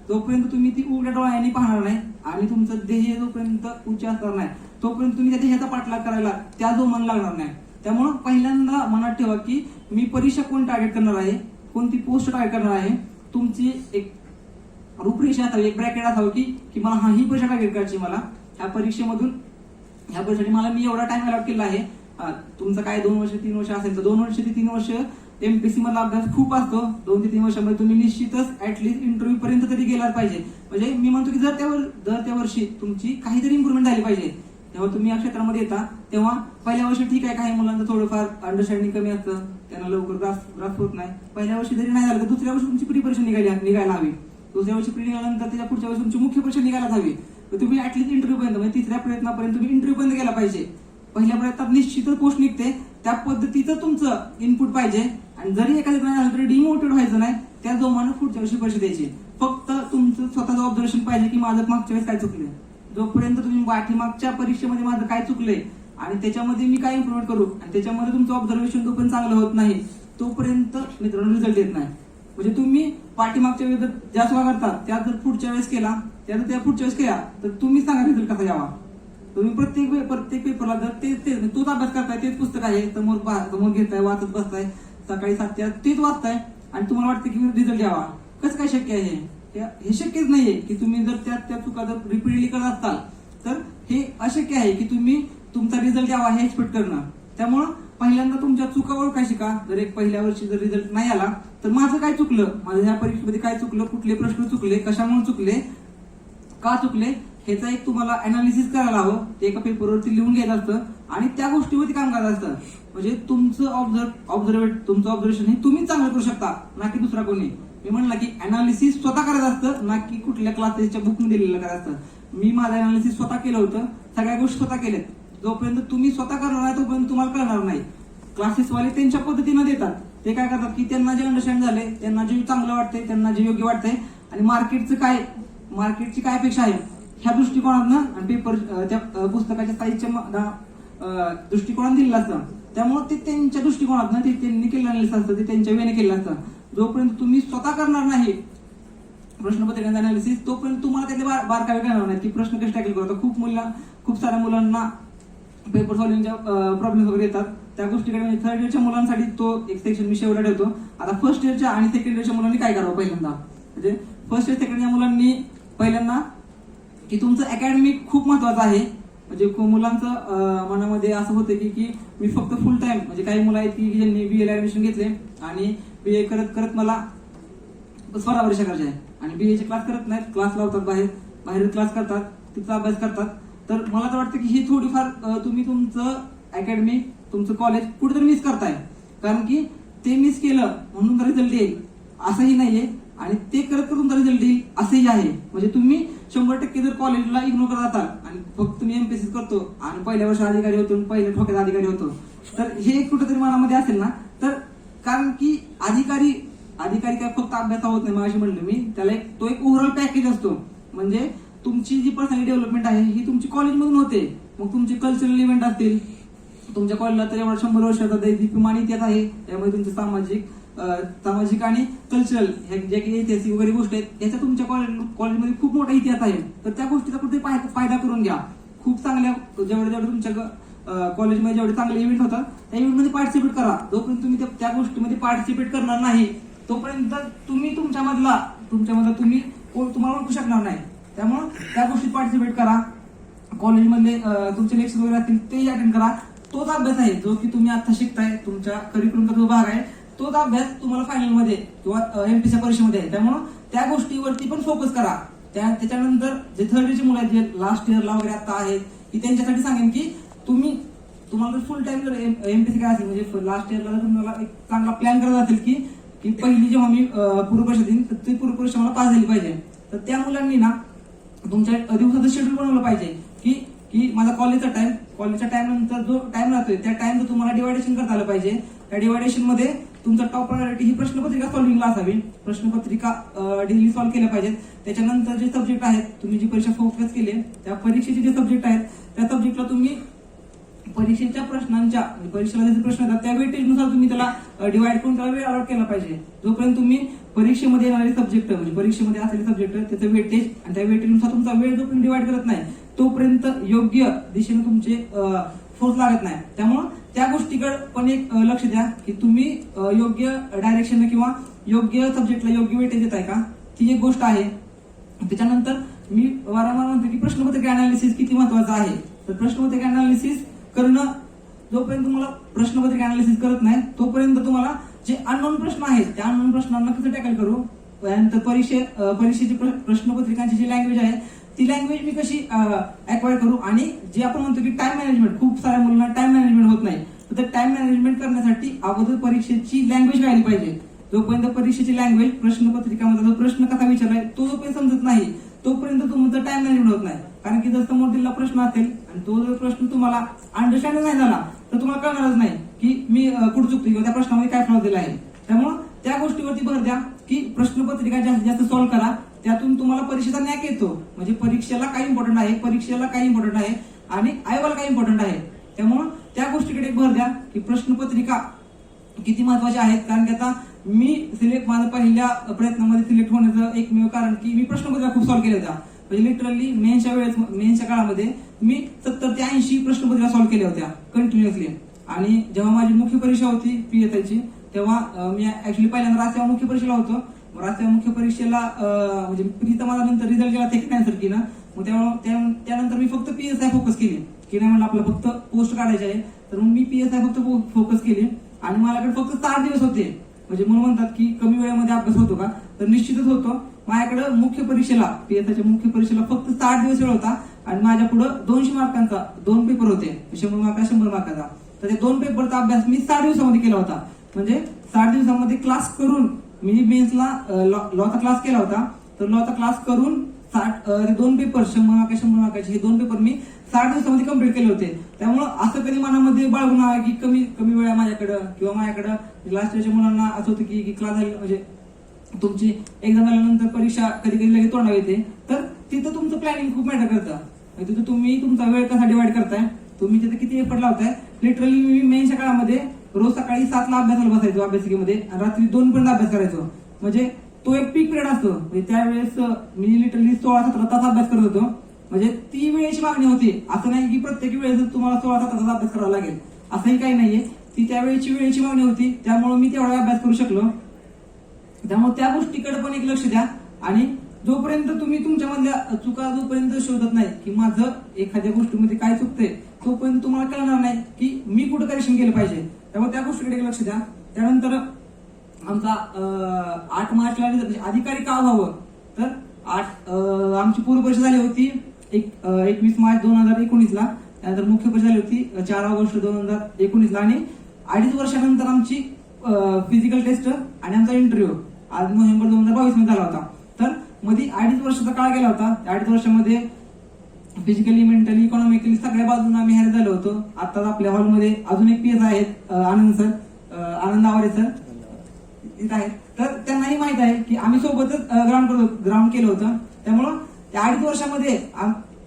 जोपर्यंत तुम्ही ती उघड्या डोळ्यांनी पाहणार नाही आणि तुमचं ध्येय जोपर्यंत उच्च असणार नाही, तोपर्यंत तुम्ही त्या ध्येयाचा पाठलाग करायला त्या जो मन लागणार नाही. त्यामुळं पहिल्यांदा मनात ठेवा की मी परीक्षा कोण टार्गेट करणार आहे, कोणती पोस्ट टार्गेट करणार आहे. तुमची एक रूपरेषा असावी, एक ब्रॅकेट असावं की मला ही परीक्षा टार्गेट करायची, मला ह्या परीक्षेसाठी मला मी एवढा टाइम अलॉट केला आहे. तुमचं काय 2 वर्ष 3 वर्ष असेल तर 2 वर्ष ते 3 वर्ष एमपीसी मधला अभ्यास खूप असतो. 2 ते 3 वर्षामध्ये तुम्ही निश्चितच ऍटलीस्ट इंटरव्ह्यू पर्यंत तरी गेला पाहिजे. म्हणजे मी म्हणतो की जर त्या वर्षी तुमची काहीतरी इम्प्रुव्हमेंट झाली पाहिजे. तेव्हा तुम्ही या क्षेत्रामध्ये येता तेव्हा पहिल्या वर्षी ठीक आहे, काही मुलांचं थोडंफार अंडरस्टँडिंग कमी असतं, त्यांना लवकर ग्रास होत नाही. पहिल्या वर्षी जरी नाही झालं तर दुसऱ्या वर्षी तुमची प्री परीक्षा निघायला हवी. दुसऱ्या वर्षी प्री निघाल्यानंतर त्याच्या पुढच्या वर्षी तुमची मुख्य परीक्षा निघायला हवी. तर तुम्ही ऍटलीस्ट इंटरव्ह्यू पर्यंत म्हणजे 3ऱ्या प्रयत्नापर्यंत तुम्ही इंटरव्ह्यू पर्यंत गेला पाहिजे. पहिल्या प्रयत्नात निश्चितच पोस्ट निघते, त्या पद्धतीचं तुमचं इनपुट पाहिजे. आणि जरी एखाद्या नाही झालं तरी डिमोटिवेट व्हायचं नाही, त्या जोमानं पुढच्या वर्षी परीक्षा द्यायची. फक्त तुमचं स्वतःचं ऑब्झर्वेशन पाहिजे की माझं मागच्या वेळेस काय चुकलंय. जोपर्यंत तुम्ही पाठीमागच्या परीक्षेमध्ये माझं काय चुकलंय आणि त्याच्यामध्ये मी काय इम्प्रुव्हमेंट करू आणि त्याच्यामध्ये तुमचं ऑब्झर्वेशन जोपर्यंत चांगलं होत नाही तोपर्यंत मित्रांनो रिझल्ट येत नाही. म्हणजे तुम्ही पाठीमागच्या वेळेस ज्या चुका करतात त्या जर पुढच्या वेळेस केला त्या पुढच्या वेळेस केला तर तुम्ही सांगा रिझल्ट कसा यावा. तुम्ही प्रत्येक पेपरला जर तेच तोच अभ्यास करताय, तेच पुस्तक आहे समोर घेताय, वाचत बसताय, सकाळी 7 ते 8 तेच वाचताय आणि तुम्हाला वाटतं की रिझल्ट यावा, कसं काय शक्य आहे. हे शक्यच नाहीये की तुम्ही जर त्या चुका जर रिपीटली करत असाल तर हे अशक्य आहे की तुम्ही तुमचा रिझल्ट यावा हे एक्सपेक्ट करणं. त्यामुळं पहिल्यांदा तुमच्या चुका ओळखायची का. जर एक पहिल्या वर्षी जर रिझल्ट नाही आला तर माझं काय चुकलं, माझ्या ह्या परीक्षेमध्ये काय चुकलं, कुठले प्रश्न चुकले, कशामुळे चुकले, का चुकले, ह्याचा एक तुम्हाला अनालिसिस करायला हवं. ते एका पेपरवरती लिहून घ्यायचं असतं आणि त्या गोष्टीवरती काम करायचं असतं. म्हणजे तुमचं ऑब्झर्वेशन हे तुम्ही चांगलं करू शकता ना की दुसरा कोणी. मी म्हणलं की अनालिसिस स्वतः करायचं असतं ना की कुठल्या क्लासेसच्या बुकमध्ये दिलेलं करायचं असतं. मी माझं अनालिसिस स्वतः केलं होतं, सगळ्या गोष्टी स्वतः केल्यात. जोपर्यंत तुम्ही स्वतः करणार नाही तोपर्यंत तुम्हाला कळणार नाही. क्लासेसवाले त्यांच्या पद्धतीनं देतात, ते काय करतात की त्यांना जे अंडरस्टँड झाले, त्यांना जे चांगलं वाटतंय, त्यांना जे योग्य वाटतंय आणि मार्केटची काय अपेक्षा आहे ह्या दृष्टिकोनातनं आणि पेपर त्या पुस्तकाच्या साईजच्या दृष्टिकोनात दिलेलं असतं. त्यामुळे ते त्यांच्या दृष्टिकोनातनं ते त्यांनी केलेलं असतं, ते त्यांच्या वेळेने केलेलं असतं. जोपर्यंत तुम्ही स्वतः करणार नाही प्रश्नपत्रिकांचं अनालिसिस तोपर्यंत तुम्हाला त्यातले बारकावे कळणार नाही की प्रश्न कसे टॅकल करतो. खूप साऱ्या मुलांना पेपर सॉल्व्हिंगच्या प्रॉब्लेम वगैरे येतात. त्या गोष्टीकडे म्हणजे 3rd इयरच्या मुलांसाठी तो एक सेक्शन मी शेवटा ठेवतो. आता 1st इयरच्या आणि 2nd इयरच्या मुलांनी काय करावं पहिल्यांदा, म्हणजे 1st इयर 2nd इयर मुलांनी पहिल्यांदा की तुमचं अकॅडमिक खूप महत्वाचं आहे. म्हणजे मुलांचं मनामध्ये असं होतं की मी फक्त फुल टाइम, म्हणजे काही मुलं आहेत की ज्यांनी BA ला ऍडमिशन घेतले आणि BA करत मला 12 वर्ष करायचे आहे आणि BA चे क्लास करत नाहीत, क्लास लावतात बाहेर क्लास करतात, तिथचा अभ्यास करतात. तर मला तर वाटतं की ही थोडीफार तुम्ही तुमचं अकॅडमिक तुमचं कॉलेज कुठेतरी मिस करताय. कारण की ते मिस केलं म्हणून रिझल्ट येईल असंही नाहीये आणि ते करत तुमचा रिझल्ट येईल असंही आहे. म्हणजे तुम्ही 100% जर कॉलेजला इग्नोर करत असाल आणि फक्त मी एमपीएससी करतो आणि पहिल्या वर्षी अधिकारी होतो, पहिल्या ठोक्यात अधिकारी होतो, तर हे कुठेतरी मनामध्ये असेल ना, तर कारण की अधिकारी काय फक्त अभ्यास होत नाही. मग म्हणलं मी त्याला तो एक ओव्हरऑल पॅकेज असतो. म्हणजे तुमची जी पर्सनॅलिटी डेव्हलपमेंट आहे ही तुमची कॉलेजमधून होते. मग तुमचे कल्चरल इव्हेंट असतील, तुमच्या कॉलेजला तर एवढा 100 वर्षाचा दीपमान इतिहास आहे, त्यामुळे तुमचे सामाजिक आणि कल्चरल ज्या काही ऐतिहासिक वगैरे गोष्टी आहेत याचा तुमच्या कॉलेजमध्ये खूप मोठा इतिहास आहे. तर त्या गोष्टीचा कुठेतरी फायदा करून घ्या. खूप चांगल्या जेवढे तुमच्या कॉलेजमध्ये जेवढे चांगले इव्हेंट होतात त्या इव्हेंटमध्ये पार्टिसिपेट करा. जोपर्यंत तुम्ही त्या गोष्टीमध्ये पार्टिसिपेट करणार नाही तोपर्यंत तुम्ही तुमच्यामधला तुम्ही तुम्हाला ओळखू शकणार नाही. त्यामुळे त्या गोष्टीत पार्टिसिपेट करा. कॉलेजमधले तुमचे लेक्चर वगैरे असतील तेही अटेंड करा. तोच अभ्यास आहे जो की तुम्ही आता शिकताय, तुमच्या करिक्युलमचा जो भाग आहे तोच अभ्यास तुम्हाला फायनलमध्ये किंवा एमपीसी परीक्षेमध्ये आहे. त्यामुळे त्या गोष्टीवरती पण फोकस करा. त्याच्यानंतर जे 3rd इयरचे मुलं आहेत, जे लास्ट इयरला वगैरे आता आहेत, की त्यांच्यासाठी सांगेन की तुम्हाला फुल टाइम जर एमपीसी काय असेल, म्हणजे लास्ट इयरला तुम्हाला एक चांगला प्लॅन करत असेल की पहिली जेव्हा मी पूर्वपरीक्षा देईन तर ती पूर्वपरीक्षा मला पास झाली पाहिजे, तर त्या मुलांनी ना तुमच्या दिवसाचं शेड्यूल बनवलं पाहिजे की माझा कॉलेजचा टाइम नंतर जो टाइम राहतोय त्या टाइमचं तुम्हाला डिवायडेशन करता आलं पाहिजे. त्या डिवायडेशन मध्ये तुमचा टॉप प्रायोरिटी ही प्रश्नपत्रिका सॉल्व्हिंगला असावी. प्रश्नपत्रिका डेली सॉल्व्ह केल्या पाहिजेत. त्याच्यानंतर जे सब्जेक्ट आहेत, तुम्ही जी परीक्षा फोकस केली त्या परीक्षेचे जे सब्जेक्ट आहेत त्या सब्जेक्टला तुम्ही परीक्षेच्या प्रश्नांच्या परीक्षेला जे प्रश्न येतात त्या वेटेजनुसार तुम्ही त्याला डिवाइड करून त्याला वेळ अलॉट केला पाहिजे. जोपर्यंत तुम्ही परीक्षेमध्ये येणारे सब्जेक्ट म्हणजे परीक्षेमध्ये असलेले सब्जेक्ट त्याचं वेटेज आणि त्या वेटेजनुसार तुमचा वेळ जोपर्यंत डिवाइड करत नाही तोपर्यंत योग्य दिशेने तुमचे फोर्स लागत नाही. त्यामुळे त्या गोष्टीकडे पण एक लक्ष द्या की तुम्ही योग्य डायरेक्शन किंवा योग्य सब्जेक्टला योग्य वेटेज देत आहे का, ती एक गोष्ट आहे. त्याच्यानंतर मी वारंवार म्हणतो की प्रश्नपत्रिका अनालिसिस किती महत्वाचं आहे. तर प्रश्नपत्रिका अनालिसिस करणं जोपर्यंत तुम्हाला प्रश्नपत्रिका अनालिसिस करत नाही तोपर्यंत तुम्हाला जे अननोन प्रश्न आहेत त्या अननोन प्रश्नांना कसं टॅकल करू, त्यानंतर परीक्षेची प्रश्नपत्रिकांची जी लँग्वेज आहे ती लँग्वेज मी कशी अक्वायर करू, आणि जे आपण म्हणतो की टाइम मॅनेजमेंट, खूप साऱ्या मुलांना टाइम मॅनेजमेंट होत नाही, तर टाइम मॅनेजमेंट करण्यासाठी अगोदर परीक्षेची लँग्वेज कळाली पाहिजे. जोपर्यंत परीक्षेची लँग्वेज, प्रश्नपत्रिकामध्ये जो प्रश्न कसा विचारलाय तो जोपर्यंत समजत नाही तोपर्यंत तुमचं टाइम मॅनेजमेंट होत नाही. कारण की जर समोर दिलेला प्रश्न असेल आणि तो जर प्रश्न तुम्हाला अंडरस्टँड नाही झाला तर तुम्हाला कळणारच नाही की मी कुठं चुकतो किंवा त्या प्रश्नामध्ये काय फ्लॉ दिला आहे. त्यामुळे त्या गोष्टीवरती भर द्या की प्रश्नपत्रिका जास्तीत जास्त सॉल्व्ह करा, त्यातून तुम्हाला परीक्षेचा न्याक येतो. म्हणजे परीक्षेला काय इम्पॉर्टंट आहे, परीक्षेला काय इम्पॉर्टंट आहे आणि आयोगाला काय इम्पॉर्टंट आहे. त्यामुळे त्या गोष्टीकडे भर द्या की प्रश्नपत्रिका किती महत्वाच्या आहेत. कारण की आता मी माझं पहिल्या प्रयत्नामध्ये सिलेक्ट होण्याचं एकमेव कारण की मी प्रश्नपत्रिका खूप सॉल्व्ह केल्या होत्या. म्हणजे लिटरली मेन्सच्या काळामध्ये मी 70 ते 80 प्रश्नपत्रिका सॉल्व्ह केल्या होत्या कंटिन्युअसली. आणि जेव्हा माझी मुख्य परीक्षा होती PSIची तेव्हा मी ऍक्च्युली पहिल्यांदा राज्य मुख्य परीक्षेला होतो. राज्य मुख्य परीक्षेला म्हणजे तिथं माझा नंतर रिझल्ट गेला ते नाही सर की ना, मग त्यानंतर मी फक्त PSI फोकस केली की नाही म्हणलं आपलं फक्त पोस्ट काढायचे आहे, तर मग मी PSI फक्त फोकस केली. आणि माझ्याकडे फक्त 4 दिवस होते. म्हणजे म्हणून म्हणतात की कमी वेळेमध्ये अभ्यास होतो का, तर निश्चितच होतो. माझ्याकडे मुख्य परीक्षेला PSIच्या मुख्य परीक्षेला फक्त 60 दिवस वेळ होता आणि माझ्या पुढे 200 मार्कांचा 2 पेपर होते, 100 मार्काचा 100 मार्काचा. तर ते 2 पेपरचा अभ्यास मी 60 दिवसामध्ये केला होता. म्हणजे 60 दिवसामध्ये क्लास करून मी मेन्सला लॉचा क्लास केला होता, तर लॉचा क्लास करून 2 पेपर 100 मार्काचे हे 2 पेपर मी 60 दिवसामध्ये कम्प्लीट केले होते. त्यामुळे असं कधी मनामध्ये बाळगून आहे की कमी वेळ आहे माझ्याकडं, किंवा माझ्याकडं लास्ट इयरच्या मुलांना असं होतं की क्लास म्हणजे तुमची एक्झाम झाल्यानंतर परीक्षा कधी कधी लगेच तोंडावर येते, तर तिथं तुमचं प्लॅनिंग खूप मॅटर करतं. तिथं तुम्ही तुमचा वेळ कसा डिवाइड करताय, तुम्ही तिथे किती एफर्ट लावताय. लिटरली मी मेन्सच्या काळामध्ये रोज सकाळी 7ला अभ्यासाला बसायचो अभ्यासिकेमध्ये आणि रात्री 2 पर्यंत अभ्यास करायचो. म्हणजे तो एक पीक पिरियड असतो. म्हणजे त्यावेळेस मी लिटरली 16-17 तास अभ्यास करत होतो. म्हणजे ती वेळेची मागणी होती. असं नाही की प्रत्येक वेळेस तुम्हाला 16-17 तास अभ्यास करावा लागेल असंही काही नाहीये. ती त्यावेळेची वेळेची मागणी होती, त्यामुळे मी तेवढा अभ्यास करू शकलो. त्यामुळे त्या गोष्टीकडे पण एक लक्ष द्या. आणि जोपर्यंत तुम्ही तुमच्यामधल्या चुका जोपर्यंत शोधत नाही की माझं एखाद्या गोष्टीमध्ये काय चुकतंय, तोपर्यंत तुम्हाला कळणार नाही की मी कुठं करेक्शन केलं पाहिजे. त्यामुळे त्या गोष्टीकडे लक्ष द्या. त्यानंतर आमचा 8 मार्चला अधिकारी का व्हावं, तर आमची पूर्व परीक्षा झाली होती 21 मार्च 2019ला. त्यानंतर मुख्य परीक्षा झाली होती 4 ऑगस्ट 2019ला. आणि 2.5 वर्षानंतर आमची फिजिकल टेस्ट आणि आमचा इंटरव्ह्यू आज नोव्हेंबर 2022 मध्ये झाला होता. तर मध्ये 2.5 वर्षाचा काळ गेला होता. 2.5 वर्षामध्ये फिजिकली, मेंटली, इकॉनॉमिकली सगळ्या बाजूने आम्ही हॅर झालो होतो. आताच आपल्या हॉलमध्ये अजून एक PS आहेत, आनंद आवारे सर इथं आहेत. तर त्यांनाही माहित आहे की आम्ही सोबतच ग्राउंड केलं होतं. त्यामुळं त्या 2.5 वर्षामध्ये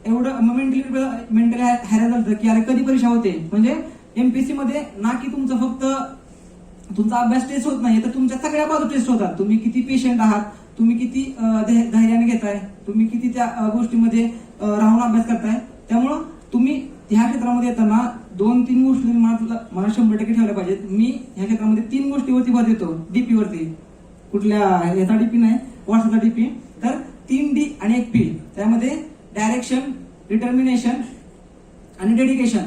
एवढं मेंटली हॅर झालं की अरे कधी परीक्षा होते. म्हणजे MPSC मध्ये ना की तुमचं फक्त तुमचा अभ्यास टेस्ट होत नाही, तर तुमच्या सगळ्या बाजू टेस्ट होतात. तुम्ही किती पेशंट आहात, तुम्ही किती धैर्याने घेताय, तुम्ही किती त्या गोष्टीमध्ये राहून अभ्यास करताय. त्यामुळं तुम्ही ह्या क्षेत्रामध्ये येताना 2-3 गोष्टी मला 100% ठेवल्या पाहिजेत. मी ह्या क्षेत्रामध्ये 3 गोष्टीवरती भर देतो. DP वरती, कुठल्या ह्याचा DP नाही, व्हॉट्सअपचा DP. तर 3 D आणि 1 P. त्यामध्ये डायरेक्शन, डिटर्मिनेशन आणि डेडिकेशन.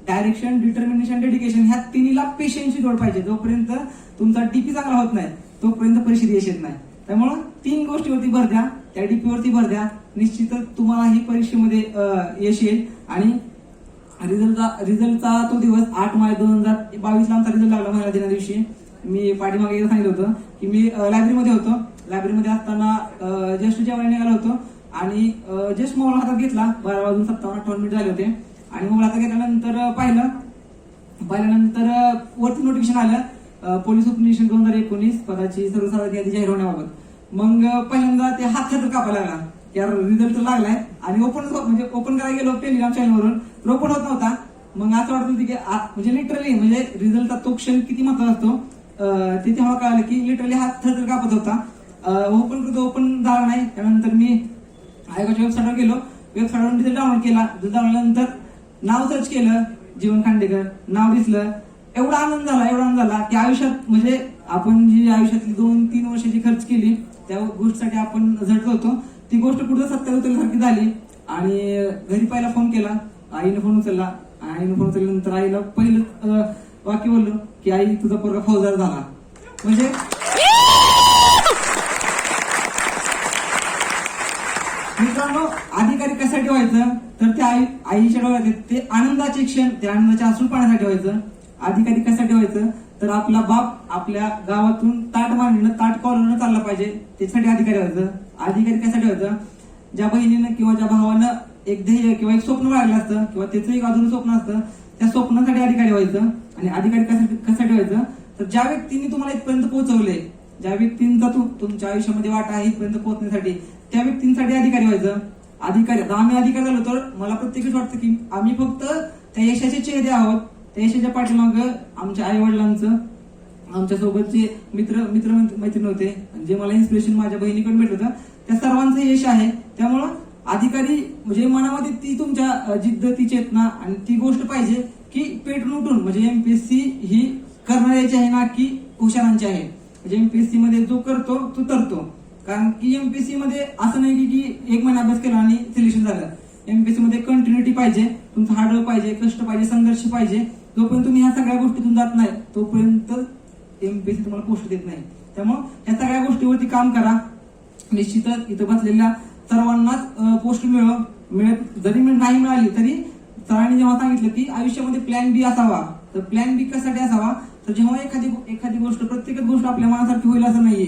डायरेक्शन, डिटर्मिनेशन, डेडिकेशन ह्या तिन्हीला पेशन्सची जोड पाहिजे. जोपर्यंत तुमचा DP चांगला होत नाही तोपर्यंत परीक्षेत यश येत नाही. त्यामुळं 3 गोष्टीवरती भर द्या, त्या DP वरती भर द्या. निश्चितच तुम्हाला ही परीक्षेमध्ये यश येईल. आणि रिझल्टचा तो दिवस 8 मार्च 2022ला आमचा रिझल्ट लागला. महिला दिना दिवशी मी पाठीमागे सांगितलं होतं की मी लायब्ररीमध्ये होतो. लायब्ररीमध्ये असताना जस्ट जेवायला निघालो होतो आणि जस्ट मोबाईल हातात घेतला. 12:57-58 झाले होते. आणि मोबाईल हातात घेतल्यानंतर पाहिल्यानंतर वरती नोटिफिकेशन आलं पोलीस उपनिरीक्षक 2019 पदाची सर्वसाधारण यादी जाहीर होण्याबाबत. मग पहिल्यांदा ते हात कापायला लागला, यार रिझल्ट तर लागलाय. आणि ओपन करायला गेलो टेलिग्राम चॅनलवरून, ओपन होत नव्हता. मग असं वाटत होतं की म्हणजे लिटरली म्हणजे रिझल्टचा तो क्षण किती महत्वाचा असतो ते तेव्हा कळालं की लिटरली हात थरथर कापत होता. ओपन झाला नाही. त्यानंतर मी आयोगाच्या वेबसाईटवर गेलो, वेबसाईटवर रिझल्ट डाउनलोड केला. डाउनलोडनंतर नाव सर्च केलं, जीवन खांडेकर नाव दिसलं. एवढा आनंद झाला की आयुष्यात म्हणजे आपण जी आयुष्यातली 2-3 वर्षाची खर्च केली त्या गोष्टीसाठी आपण झटत होतो, ती गोष्ट कुठं सत्यात उतरल्यासारखी झाली. आणि घरी पहिला फोन केला, आईने फोन उचलला. आईने फोन उचलल्यानंतर आईला पहिलं वाक्य बोललो की आई तुझा पोरगा फौजदार झाला. म्हणजे मित्रांनो, अधिकारी कशासाठी व्हायचं तर ते आईच्या डोळ्यात ते आनंदाचे क्षण, ते आनंदाचे अश्रू पाहण्यासाठी व्हायचं. अधिकारी कशासाठी व्हायचं तर आपला बाप आपल्या गावातून ताट मांडणं, ताट कॉलरनं चालला पाहिजे, त्यासाठी अधिकारी व्हायचं. अधिकारी कशासाठी व्हायचं, ज्या बहिणीनं किंवा ज्या भावानं एक ध्येय किंवा एक स्वप्न राहिलं असतं किंवा त्याचं एक अजून स्वप्न असतं, त्या स्वप्नासाठी अधिकारी व्हायचं. आणि अधिकारी कशासाठी व्हायचं तर ज्या व्यक्तीने तुम्हाला इथपर्यंत पोहोचवले, ज्या व्यक्तींचा तुमच्या आयुष्यामध्ये वाटा आहे इथपर्यंत पोहोचण्यासाठी, त्या व्यक्तींसाठी अधिकारी व्हायचं. अधिकारी, आता आम्ही अधिकारी झालो तर मला प्रत्येकच वाटतं की आम्ही फक्त त्या यशाचे चेहरे आहोत. त्या यशाच्या पाठीमागं आमच्या आई वडिलांचं, आमच्या सोबतचे मित्र मैत्रीण होते, जे मला इन्स्पिरेशन माझ्या बहिणीकडून भेटलं होतं, त्या सर्वांचं यश आहे. त्यामुळं अधिकारी म्हणजे मनामध्ये ती तुमच्या जिद्द, ती चेतना आणि ती गोष्ट पाहिजे की पेटून उठून, म्हणजे एमपीएससी ही करणाऱ्याची आहे ना की हुशारांची आहे. म्हणजे एमपीएससी मध्ये जो करतो तो तरतो. कारण की एमपीएससी मध्ये असं नाही की एक महिना अभ्यास केला आणि सिलेक्शन झालं. एमपीएससी मध्ये कंटिन्युटी पाहिजे, तुमचं हार्डवर्क पाहिजे, कष्ट पाहिजे, संघर्ष पाहिजे. जोपर्यंत तुम्ही ह्या सगळ्या गोष्टीतून जात नाही तोपर्यंत एमपीएससी तुम्हाला पोस्ट देत नाही. त्यामुळे या सगळ्या गोष्टीवरती काम करा. निश्चितच इथं बसलेल्या सर्वांनाच पोस्ट मिळत जरी नाही मिळाली तरी सरांनी जेव्हा सांगितलं की आयुष्यामध्ये प्लॅन बी असावा, तर प्लॅन बी कशासाठी असावा तर जेव्हा एखादी गोष्ट, प्रत्येकच गोष्ट आपल्या मनासारखी होईल असं नाहीये,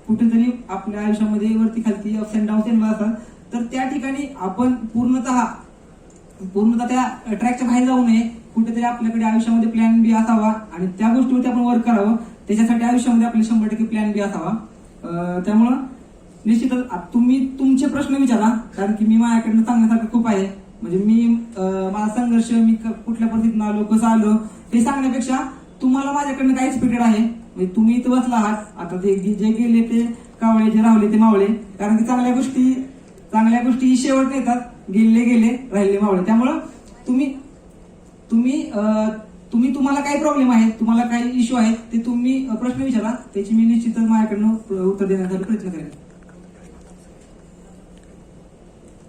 कुठेतरी आपल्या आयुष्यामध्ये वरती खालती अप्स अँड डाऊन्स येणार असतात, तर त्या ठिकाणी आपण पूर्णतः त्या ट्रॅकच्या बाहेर जाऊ नये. कुठेतरी आपल्याकडे आयुष्यामध्ये प्लॅन बी असावा आणि त्या गोष्टीवरती आपण वर्क करावं. त्याच्यासाठी आयुष्यामध्ये आपले 100% प्लॅन बी असावा. त्यामुळं निश्चितच तुम्ही तुमचे प्रश्न विचारा, कारण की मी माझ्याकडनं सांगण्यासारखं खूप आहे. म्हणजे मी माझा संघर्ष, मी कुठल्या परिस्थितीत आलो, कसं आलो हे सांगण्यापेक्षा तुम्हाला माझ्याकडनं काय एक्सपेक्टेड आहे. म्हणजे तुम्ही इथं बसला आहात, आता जे गेले ते कावळे, जे राहिले ते मावळे. कारण की चांगल्या गोष्टी ही शेवट नेतात, गेले राहिले मावळे. त्यामुळं तुम्हाला काय प्रॉब्लेम आहे, तुम्हाला काय इश्यू आहे ते तुम्ही प्रश्न विचारा, त्याची मी निश्चितच माझ्याकडनं उत्तर देण्यासाठी प्रयत्न करेन.